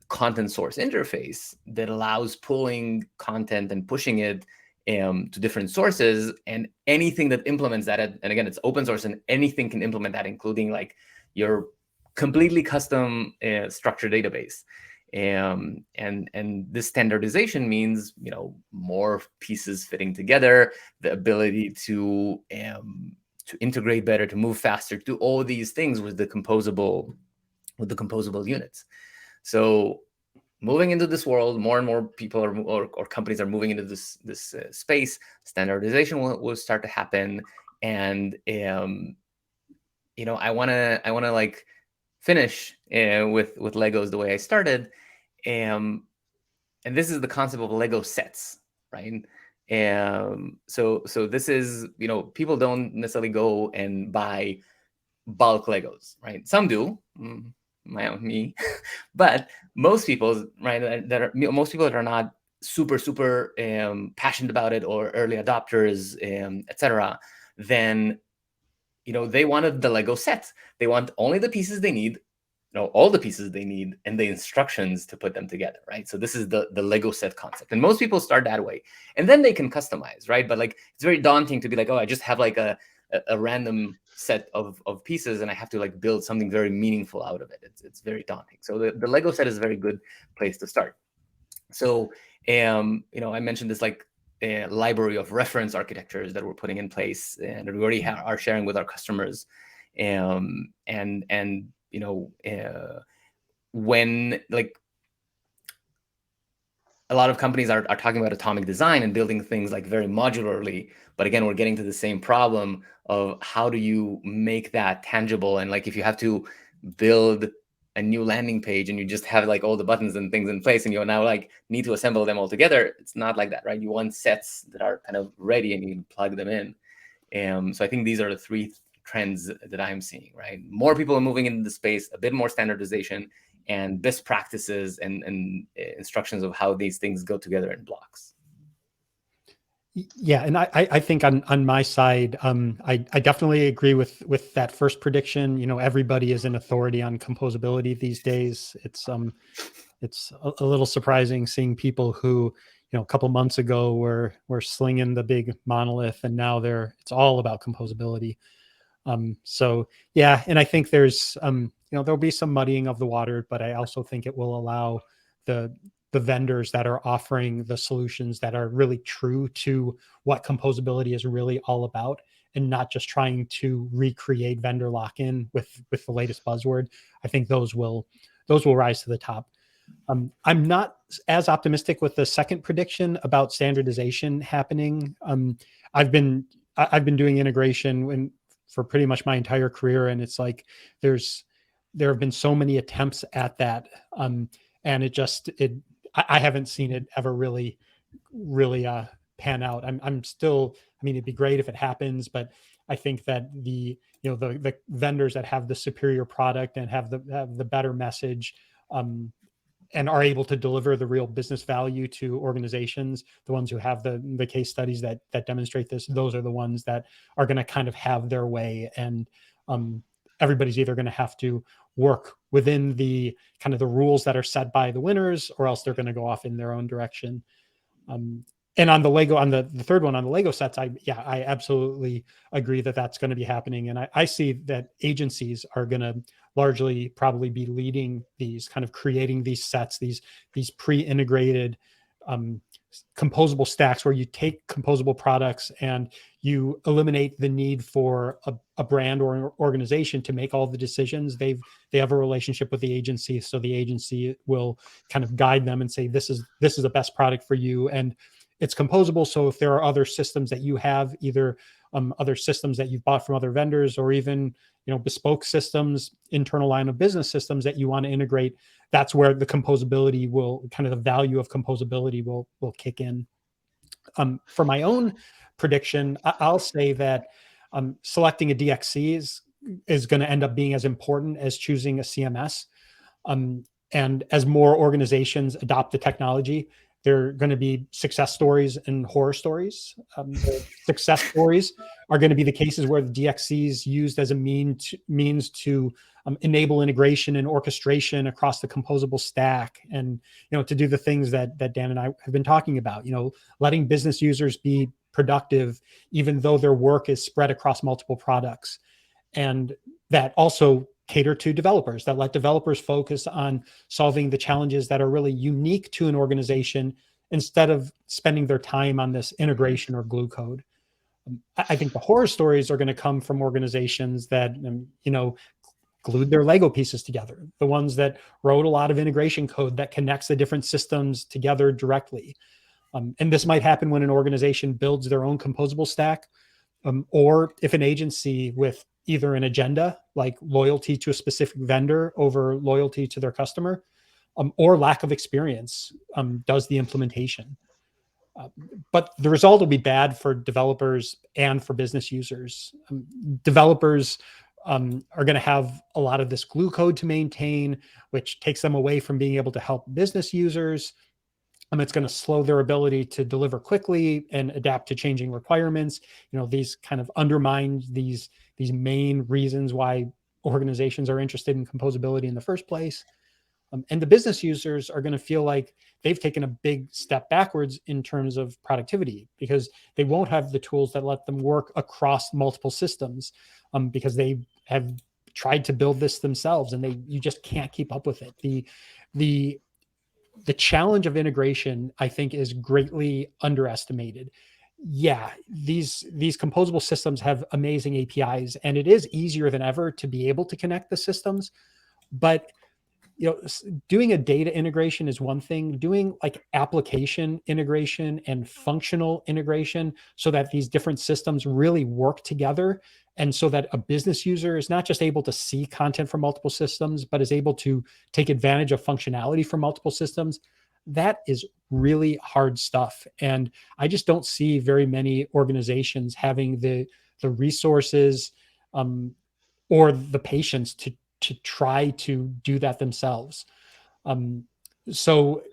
content source interface that allows pulling content and pushing it to different sources, and anything that implements that, and again, it's open source, and anything can implement that, including like your completely custom structured database. And this standardization means, more pieces fitting together, the ability to integrate better, to move faster, to do all these things with the composable units. So moving into this world, more and more people or companies are moving into this space. Standardization will start to happen, and I want to like finish with Legos the way I started, and this is the concept of Lego sets, right? So this is, people don't necessarily go and buy bulk Legos, right? Some do, me, but most people, right, most people that are not super passionate about it, or early adopters, etc., then they wanted the Lego set. They want only the pieces they need, all the pieces they need, and the instructions to put them together, right? So this is the Lego set concept, and most people start that way, and then they can customize, right? But like, it's very daunting to be like, oh, I just have like a random set of pieces, and I have to like build something very meaningful out of it. It's very daunting. So the Lego set is a very good place to start. So I mentioned this like a library of reference architectures that we're putting in place and that we already are sharing with our customers. When like a lot of companies are talking about atomic design and building things like very modularly, but again, we're getting to the same problem of how do you make that tangible? And like if you have to build a new landing page and you just have like all the buttons and things in place and you now like need to assemble them all together, it's not like that, right? You want sets that are kind of ready and you can plug them in. So I think these are the three trends that I'm seeing, right? More people are moving into the space, a bit more standardization, and best practices and instructions of how these things go together in blocks.
Yeah, and I think on my side, I definitely agree with that first prediction. You know, everybody is an authority on composability these days. It's a little surprising seeing people who, you know, a couple months ago were slinging the big monolith, and now it's all about composability. So yeah, and I think there's there'll be some muddying of the water, but I also think it will allow the vendors that are offering the solutions that are really true to what composability is really all about, and not just trying to recreate vendor lock-in with the latest buzzword. I think those will rise to the top. I'm not as optimistic with the second prediction about standardization happening. I've been doing integration for pretty much my entire career, and it's like there have been so many attempts at that, and I haven't seen it ever really pan out. I'm still, I mean, it'd be great if it happens, but I think that the vendors that have the superior product and have the better message, and are able to deliver the real business value to organizations, the ones who have the case studies that demonstrate this, those are the ones that are going to kind of have their way. And everybody's either going to have to work within the kind of the rules that are set by the winners, or else they're going to go off in their own direction. And on the Lego, on the third one, on the Lego sets, I absolutely agree that that's going to be happening. And I see that agencies are going to largely probably be leading these, kind of creating these sets, these pre-integrated composable stacks, where you take composable products and you eliminate the need for a brand or an organization to make all the decisions. They have a relationship with the agency, so the agency will kind of guide them and say, this is the best product for you, and it's composable. So if there are other systems that you have, either other systems that you've bought from other vendors, or even bespoke systems, internal line of business systems that you want to integrate, that's where the composability will, kind of the value of composability will kick in. For my own prediction, I'll say that selecting a DXC is going to end up being as important as choosing a CMS. And as more organizations adopt the technology, there are going to be success stories and horror stories. The success stories are going to be the cases where the DXC is used as a means to enable integration and orchestration across the composable stack, and to do the things that Dan and I have been talking about. Letting business users be productive even though their work is spread across multiple products, and that also cater to developers, that let developers focus on solving the challenges that are really unique to an organization instead of spending their time on this integration or glue code. I think the horror stories are going to come from organizations that, glued their Lego pieces together, the ones that wrote a lot of integration code that connects the different systems together directly. And this might happen when an organization builds their own composable stack, or if an agency with either an agenda like loyalty to a specific vendor over loyalty to their customer, or lack of experience, does the implementation. But the result will be bad for developers and for business users. Developers are going to have a lot of this glue code to maintain, which takes them away from being able to help business users. It's going to slow their ability to deliver quickly and adapt to changing requirements. These kind of undermine these main reasons why organizations are interested in composability in the first place. And the business users are going to feel like they've taken a big step backwards in terms of productivity, because they won't have the tools that let them work across multiple systems, because they have tried to build this themselves and you just can't keep up with it. The challenge of integration, I think, is greatly underestimated. Yeah, these composable systems have amazing APIs, and it is easier than ever to be able to connect the systems. But doing a data integration is one thing. Doing like application integration and functional integration so that these different systems really work together, and so that a business user is not just able to see content from multiple systems, but is able to take advantage of functionality from multiple systems, that is really hard stuff. And I just don't see very many organizations having the resources or the patience to try to do that themselves. So,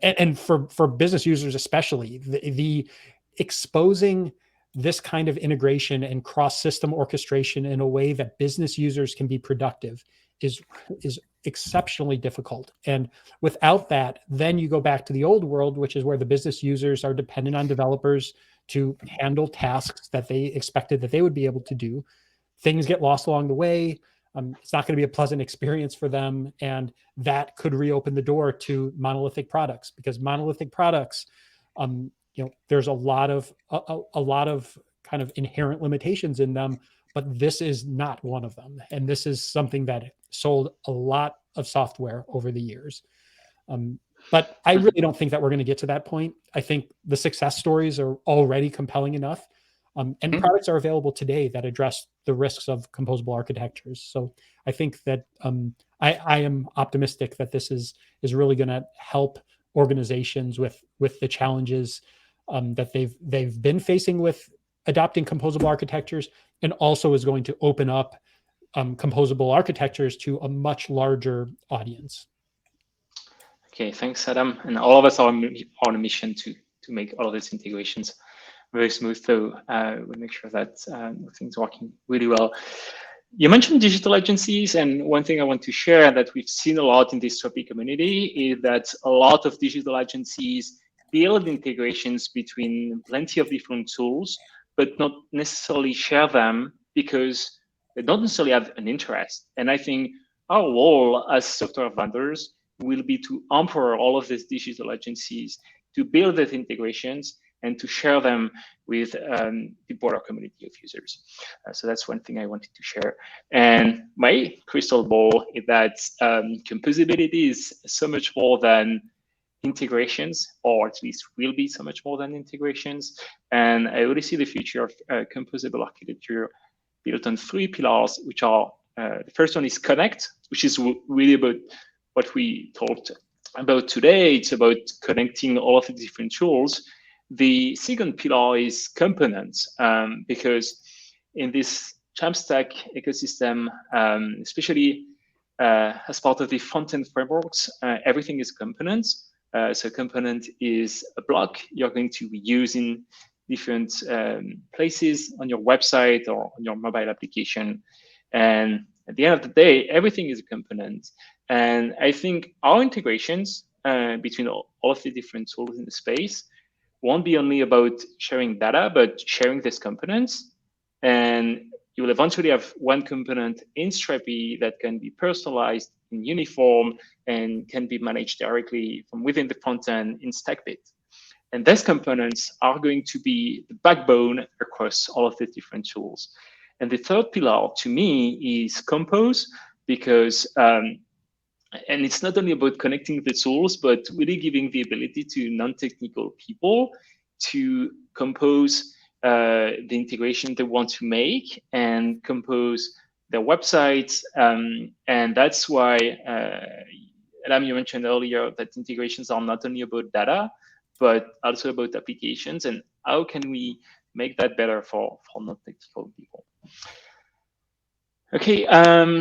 and for business users especially, the exposing this kind of integration and cross-system orchestration in a way that business users can be productive is exceptionally difficult. And without that, then you go back to the old world, which is where the business users are dependent on developers to handle tasks that they expected that they would be able to do. Things get lost along the way. It's not going to be a pleasant experience for them, and that could reopen the door to monolithic products, because monolithic products, there's a lot of kind of inherent limitations in them, but this is not one of them. And this is something that sold a lot of software over the years. But I really don't think that we're going to get to that point. I think the success stories are already compelling enough. And products are available today that address the risks of composable architectures. So I think that I am optimistic that this is really going to help organizations with the challenges that they've been facing with adopting composable architectures, and also is going to open up composable architectures to a much larger audience.
Okay, thanks, Adam. And all of us are on a mission to make all of these integrations very smooth, so we make sure that things are working really well. You mentioned digital agencies, and one thing I want to share that we've seen a lot in this Strapi community is that a lot of digital agencies build integrations between plenty of different tools, but not necessarily share them because they don't necessarily have an interest. And I think our role as software vendors will be to empower all of these digital agencies to build these integrations and to share them with the broader community of users. So that's one thing I wanted to share. And my crystal ball is that composability is so much more than integrations, or at least will be so much more than integrations. And I really see the future of composable architecture built on 3 pillars, which are, the first one is connect, which is really about what we talked about today. It's about connecting all of the different tools. The second pillar is components, because in this Jamstack ecosystem, especially as part of the front-end frameworks, everything is components. So component is a block you're going to use in different places on your website or on your mobile application. And at the end of the day, everything is a component. And I think our integrations between all of the different tools in the space won't be only about sharing data, but sharing these components. And you will eventually have one component in Strapi that can be personalized in uniform and can be managed directly from within the front end in Stackbit. And these components are going to be the backbone across all of the different tools. And the third pillar to me is compose, because and it's not only about connecting the tools, but really giving the ability to non-technical people to compose the integration they want to make and compose their websites. And that's why, Adam, you mentioned earlier that integrations are not only about data, but also about applications, and how can we make that better for non-technical people. Okay,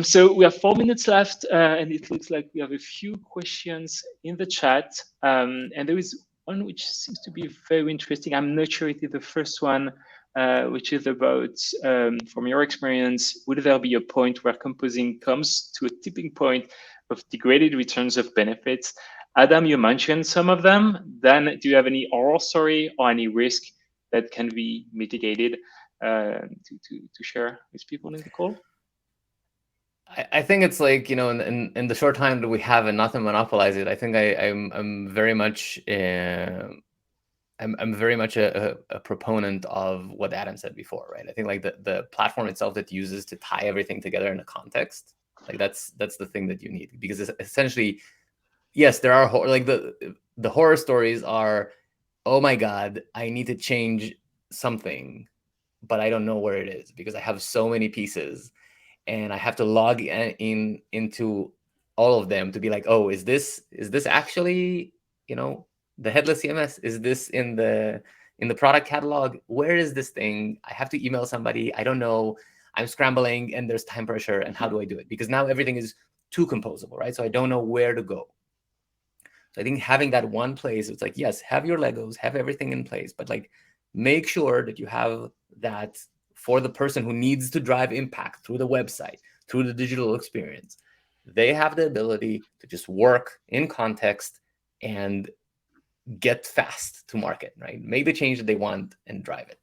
so we have 4 minutes left, and it looks like we have a few questions in the chat. And there is one which seems to be very interesting. I'm not sure it is the first one, which is about, from your experience, would there be a point where composing comes to a tipping point of degraded returns of benefits. Adam, you mentioned some of them. Dan, do you have any horror story or any risk that can be mitigated to share with people in the call?
I think it's like, in the short time that we have and not to monopolize it, I think I'm very much I'm very much a proponent of what Adam said before, right? I think like the platform itself that uses to tie everything together in a context, like that's the thing that you need, because it's essentially, yes, there are like the horror stories are, oh my God, I need to change something, but I don't know where it is because I have so many pieces and I have to log into all of them to be like, oh, is this actually, the headless CMS? Is this in the product catalog? Where is this thing? I have to email somebody. I don't know. I'm scrambling and there's time pressure. And how do I do it? Because now everything is too composable, right? So I don't know where to go. So I think having that one place, it's like, yes, have your Legos, have everything in place, but like make sure that you have that for the person who needs to drive impact through the website, through the digital experience. They have the ability to just work in context and get fast to market, right? Make the change that they want and drive it.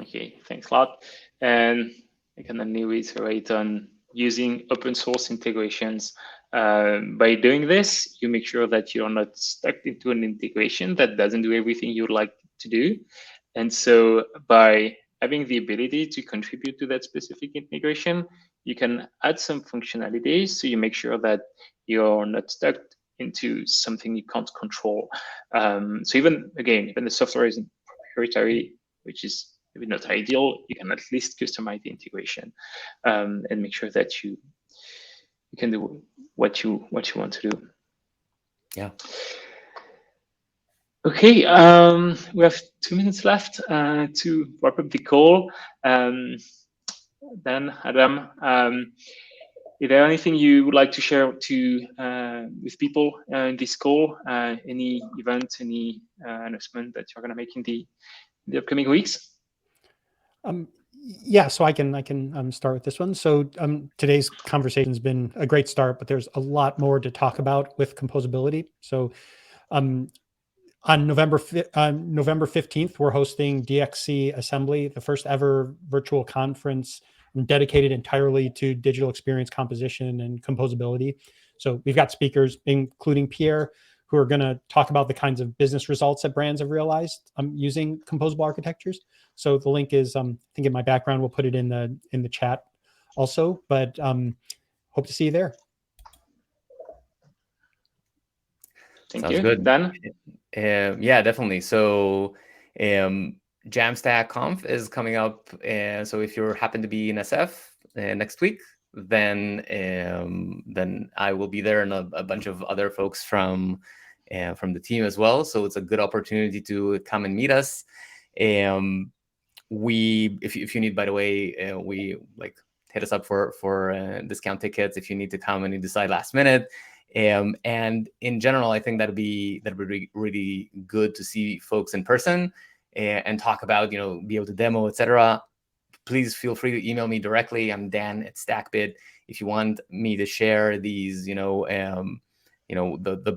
Okay, thanks a lot. And I can only reiterate on using open source integrations. By doing this, you make sure that you're not stuck into an integration that doesn't do everything you'd like to do. And so by having the ability to contribute to that specific integration, you can add some functionalities so you make sure that you're not stuck into something you can't control. So even the software isn't proprietary, which is maybe not ideal, you can at least customize the integration and make sure that you can do what you want to do.
Yeah.
Okay, we have 2 minutes left to wrap up the call. Then, Adam, is there anything you would like to share with people in this call? Any event, any announcement that you're going to make in the upcoming weeks?
Yeah, so I can start with this one. So today's conversation has been a great start, but there's a lot more to talk about with composability. So on November 15th, we're hosting DXC Assembly, the first ever virtual conference dedicated entirely to digital experience composition and composability. So we've got speakers, including Pierre, who are going to talk about the kinds of business results that brands have realized using composable architectures. So the link is, I think in my background, we'll put it in the chat also, but hope to see you there.
Thank
Sounds
you.
good.
Dan?
Yeah, definitely. So Jamstack Conf is coming up. So if you happen to be in SF next week, then I will be there, and a bunch of other folks from the team as well. So it's a good opportunity to come and meet us. If you need, by the way, we like hit us up for discount tickets if you need to come and you decide last minute. And in general, I think that'd be really good to see folks in person and talk about, be able to demo, etc. Please feel free to email me directly. I'm Dan at Stackbit. If you want me to share these, the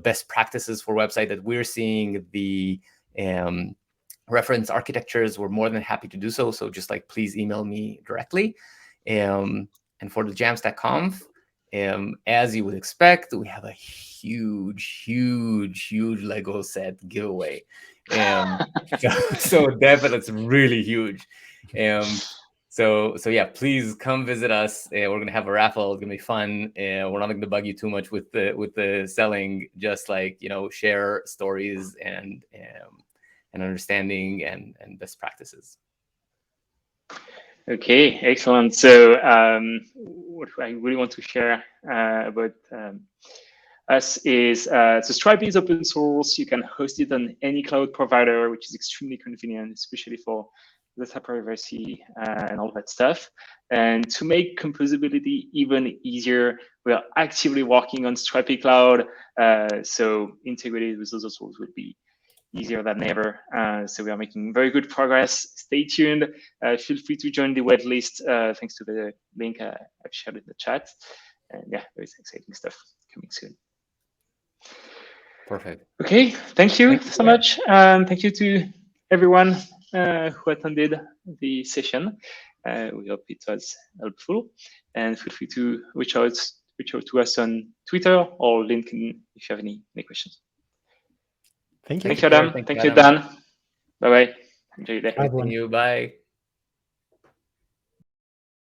best practices for website that we're seeing, the reference architectures, we're more than happy to do so. So just please email me directly. And for the Jamstack Conf, as you would expect, we have a huge Lego set giveaway. So definitely, it's really huge. So yeah, please come visit us. We're gonna have a raffle. It's gonna be fun. We're not gonna bug you too much with the selling. Just share stories and understanding and best practices.
Okay, excellent. So what I really want to share about us is, so Strapi is open source. You can host it on any cloud provider, which is extremely convenient, especially for data privacy and all that stuff. And to make composability even easier, we are actively working on Strapi Cloud. So integrated with those tools would be easier than ever. So we are making very good progress. Stay tuned. Feel free to join the wait list thanks to the link I've shared in the chat. And yeah, there's exciting stuff coming soon.
Perfect.
Okay, thank you
Thank you,
so
Pierre.
much. Thank you to everyone who attended the session. We hope it was helpful, and feel free to reach out to us on Twitter or LinkedIn if you have any questions.
Thank you.
Thank you, Adam. Thank you, Dan. Bye bye. Enjoy your day.
Bye, everyone.
Thank you. Bye.